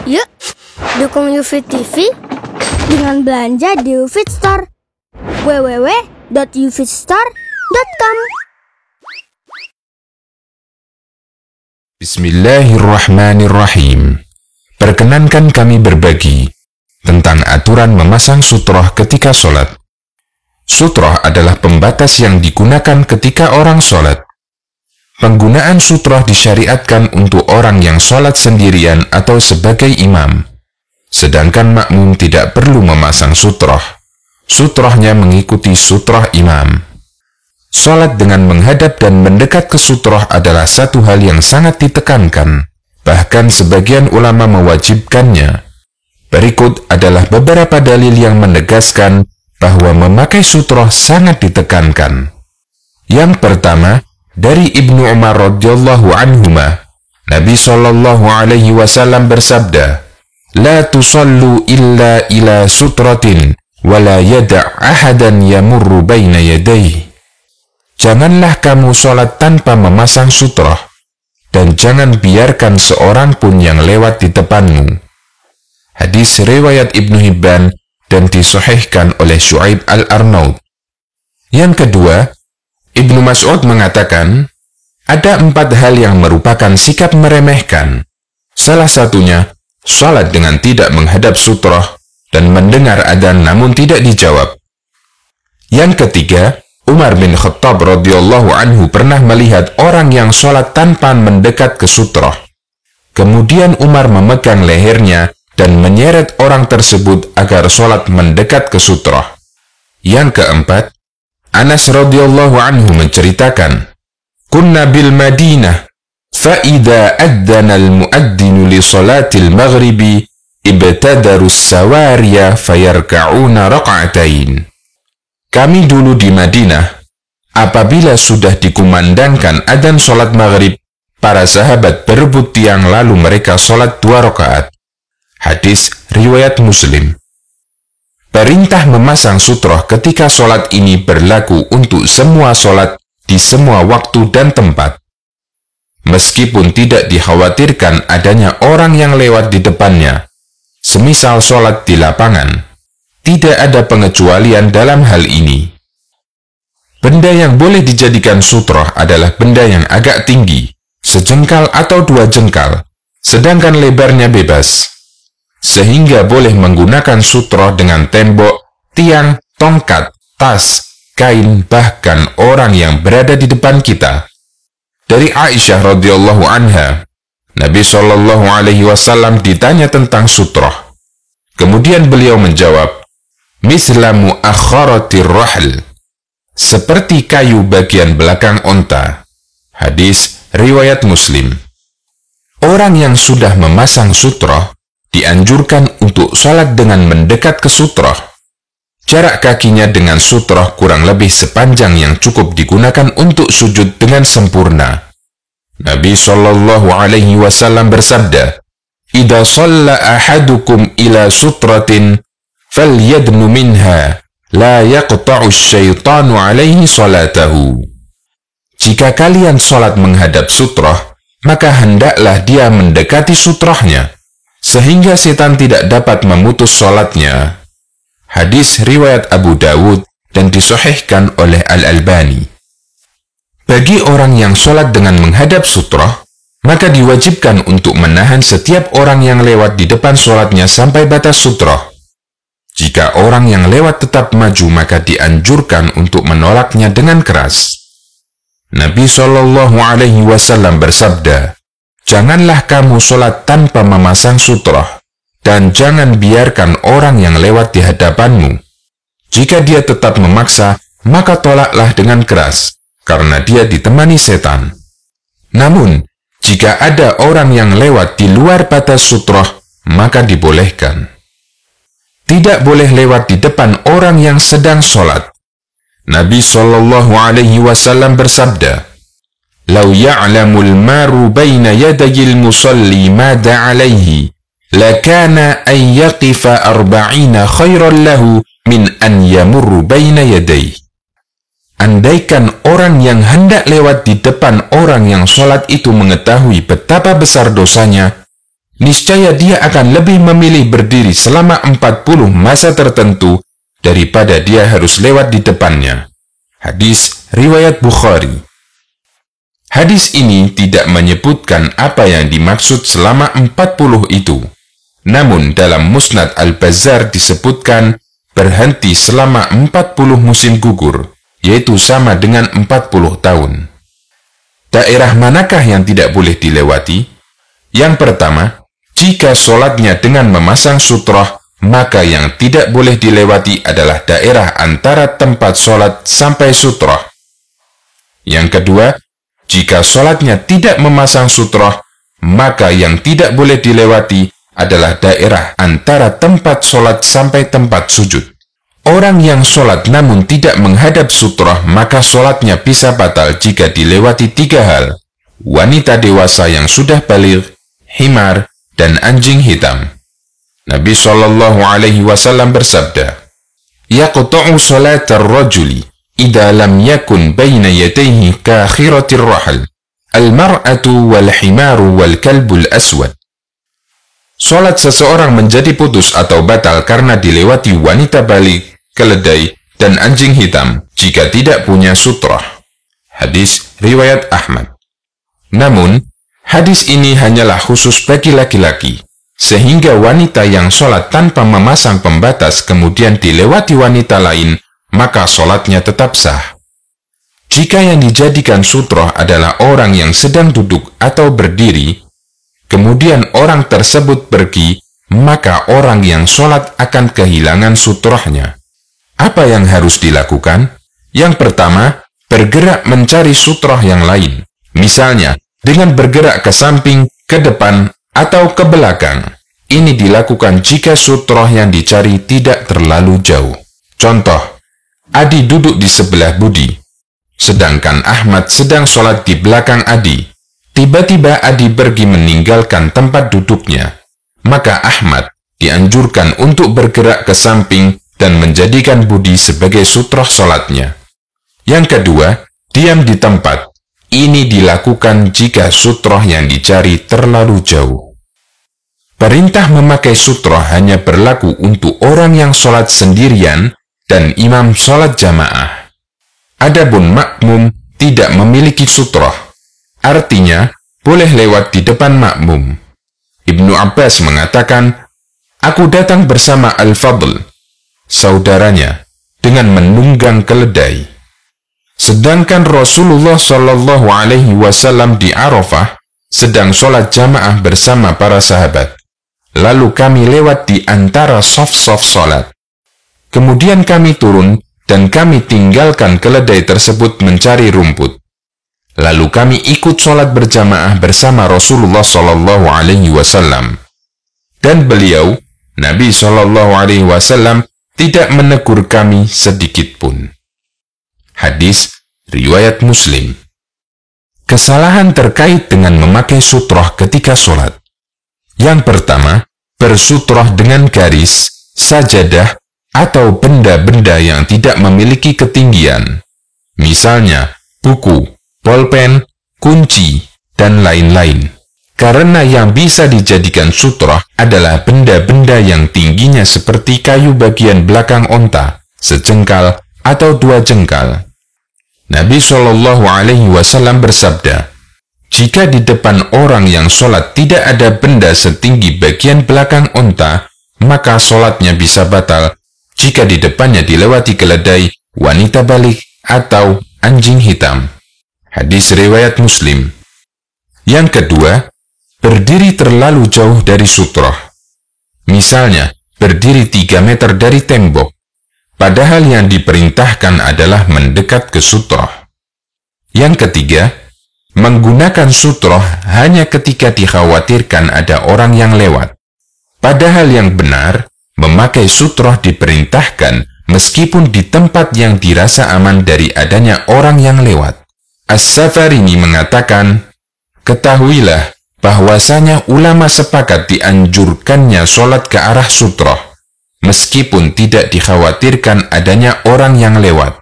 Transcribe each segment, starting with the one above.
Yuk, dukung UFIT TV dengan belanja di UFIT Store. www.ufitstore.com. Bismillahirrahmanirrahim. Perkenankan kami berbagi tentang aturan memasang sutroh ketika sholat. Sutroh adalah pembatas yang digunakan ketika orang sholat. Penggunaan sutroh disyariatkan untuk orang yang sholat sendirian atau sebagai imam. Sedangkan makmum tidak perlu memasang sutroh. Sutrohnya mengikuti sutroh imam. Sholat dengan menghadap dan mendekat ke sutroh adalah satu hal yang sangat ditekankan. Bahkan sebagian ulama mewajibkannya. Berikut adalah beberapa dalil yang menegaskan bahwa memakai sutroh sangat ditekankan. Yang pertama, dari Ibnu Umar radhiyallahu anhuma, Nabi sallallahu alaihi wasallam bersabda, "La tusallu illa ila sutratin, wa la yada' ahadan yamurru baina yadayhi." Janganlah kamu sholat tanpa memasang sutroh, dan jangan biarkan seorang pun yang lewat di depanmu. Hadis riwayat Ibnu Hibban dan disahihkan oleh Syu'aib al-Arnaud. Yang kedua, Ibnu Mas'ud mengatakan, ada 4 hal yang merupakan sikap meremehkan. Salah satunya, sholat dengan tidak menghadap sutroh dan mendengar adzan namun tidak dijawab. Yang ketiga, Umar bin Khattab radhiyallahu anhu pernah melihat orang yang sholat tanpa mendekat ke sutroh. Kemudian Umar memegang lehernya dan menyeret orang tersebut agar sholat mendekat ke sutroh. Yang keempat, Anas radhiyallahu anhu menceritakan, "Kunna bil Madinah, fa idza adzana al-muadzinu li salatil maghribi, ibtadaru as-sawariya fayarka'una raq'atain." Kami dulu di Madinah, apabila sudah dikumandangkan adzan salat maghrib, para sahabat berebut tiang lalu mereka salat 2 rakaat. Hadis riwayat Muslim. Perintah memasang sutroh ketika sholat ini berlaku untuk semua sholat di semua waktu dan tempat. Meskipun tidak dikhawatirkan adanya orang yang lewat di depannya, semisal sholat di lapangan, tidak ada pengecualian dalam hal ini. Benda yang boleh dijadikan sutroh adalah benda yang agak tinggi, sejengkal atau 2 jengkal, sedangkan lebarnya bebas. Sehingga boleh menggunakan sutroh dengan tembok, tiang, tongkat, tas, kain, bahkan orang yang berada di depan kita. Dari Aisyah radhiyallahu anha, Nabi sallallahu alaihi wasallam ditanya tentang sutroh. Kemudian beliau menjawab, "Misla mu'akharatir rahl," seperti kayu bagian belakang onta. Hadis riwayat Muslim. Orang yang sudah memasang sutroh dianjurkan untuk sholat dengan mendekat ke sutroh. Jarak kakinya dengan sutroh kurang lebih sepanjang yang cukup digunakan untuk sujud dengan sempurna. Nabi sallallahu alaihi wasallam bersabda, "Idza shalla ahadukum ila sutratin, falyadnu minha, la yaqta'u syaitanu alaihi salatahu." Jika kalian sholat menghadap sutroh, maka hendaklah dia mendekati sutrohnya, sehingga setan tidak dapat memutus sholatnya. Hadis riwayat Abu Dawud dan disahihkan oleh Al-Albani. Bagi orang yang sholat dengan menghadap sutroh, maka diwajibkan untuk menahan setiap orang yang lewat di depan sholatnya sampai batas sutroh. Jika orang yang lewat tetap maju, maka dianjurkan untuk menolaknya dengan keras. Nabi sallallahu alaihi wasallam bersabda, "Janganlah kamu sholat tanpa memasang sutroh, dan jangan biarkan orang yang lewat di hadapanmu. Jika dia tetap memaksa, maka tolaklah dengan keras, karena dia ditemani setan. Namun, jika ada orang yang lewat di luar batas sutroh, maka dibolehkan." Tidak boleh lewat di depan orang yang sedang sholat. Nabi sallallahu alaihi wasallam bersabda, "Lau ya'lamul maru baina yadayil musalli mada alaihi, lakana an yaqifa 40 khairan lahu min an yamurru baina yadayhi." Andaikan orang yang hendak lewat di depan orang yang sholat itu mengetahui betapa besar dosanya, niscaya dia akan lebih memilih berdiri selama 40 masa tertentu daripada dia harus lewat di depannya. Hadis riwayat Bukhari. Hadis ini tidak menyebutkan apa yang dimaksud selama 40 itu. Namun dalam Musnad Al-Bazzar disebutkan berhenti selama 40 musim gugur, yaitu sama dengan 40 tahun. Daerah manakah yang tidak boleh dilewati? Yang pertama, jika sholatnya dengan memasang sutroh, maka yang tidak boleh dilewati adalah daerah antara tempat sholat sampai sutroh. Yang kedua, jika sholatnya tidak memasang sutroh, maka yang tidak boleh dilewati adalah daerah antara tempat sholat sampai tempat sujud. Orang yang sholat namun tidak menghadap sutroh, maka sholatnya bisa batal jika dilewati 3 hal: wanita dewasa yang sudah baligh, himar, dan anjing hitam. Nabi SAW bersabda, "Yaqta'u salatar rajuli idza lam yakun baina yadayhi kaakhiratir rahl, al-mar'atu wal himaru wal kalbul aswad." Sholat seseorang menjadi putus atau batal karena dilewati wanita baligh, keledai, dan anjing hitam jika tidak punya sutroh. Hadis riwayat Ahmad. Namun, hadis ini hanyalah khusus bagi laki-laki, sehingga wanita yang sholat tanpa memasang pembatas kemudian dilewati wanita lain, maka sholatnya tetap sah. Jika yang dijadikan sutroh adalah orang yang sedang duduk atau berdiri, kemudian orang tersebut pergi, maka orang yang sholat akan kehilangan sutrohnya. Apa yang harus dilakukan? Yang pertama, bergerak mencari sutroh yang lain. Misalnya, dengan bergerak ke samping, ke depan, atau ke belakang. Ini dilakukan jika sutroh yang dicari tidak terlalu jauh. Contoh, Adi duduk di sebelah Budi, sedangkan Ahmad sedang sholat di belakang Adi. Tiba-tiba Adi pergi meninggalkan tempat duduknya. Maka Ahmad dianjurkan untuk bergerak ke samping dan menjadikan Budi sebagai sutroh sholatnya. Yang kedua, diam di tempat. Ini dilakukan jika sutroh yang dicari terlalu jauh. Perintah memakai sutroh hanya berlaku untuk orang yang sholat sendirian dan imam sholat jamaah. Adapun makmum tidak memiliki sutroh, artinya boleh lewat di depan makmum. Ibnu Abbas mengatakan, "Aku datang bersama Al-Fadl, saudaranya, dengan menunggang keledai. Sedangkan Rasulullah SAW di Arafah sedang sholat jamaah bersama para sahabat. Lalu kami lewat di antara saf-saf sholat. Kemudian kami turun dan kami tinggalkan keledai tersebut mencari rumput. Lalu kami ikut sholat berjamaah bersama Rasulullah SAW. Dan beliau, Nabi SAW, tidak menegur kami sedikit pun." Hadis riwayat Muslim. Kesalahan terkait dengan memakai sutroh ketika sholat. Yang pertama, bersutroh dengan garis, sajadah, atau benda-benda yang tidak memiliki ketinggian. Misalnya, buku, pulpen, kunci, dan lain-lain. Karena yang bisa dijadikan sutroh adalah benda-benda yang tingginya seperti kayu bagian belakang onta, sejengkal atau 2 jengkal. Nabi SAW bersabda, "Jika di depan orang yang sholat tidak ada benda setinggi bagian belakang onta, maka sholatnya bisa batal jika di depannya dilewati keledai, wanita baligh, atau anjing hitam." Hadis riwayat Muslim. Yang kedua, berdiri terlalu jauh dari sutroh. Misalnya, berdiri 3 meter dari tembok, padahal yang diperintahkan adalah mendekat ke sutroh. Yang ketiga, menggunakan sutroh hanya ketika dikhawatirkan ada orang yang lewat. Padahal yang benar, memakai sutroh diperintahkan meskipun di tempat yang dirasa aman dari adanya orang yang lewat. As-Safarini mengatakan, "Ketahuilah bahwasanya ulama sepakat dianjurkannya sholat ke arah sutroh, meskipun tidak dikhawatirkan adanya orang yang lewat."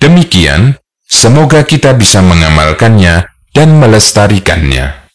Demikian, semoga kita bisa mengamalkannya dan melestarikannya.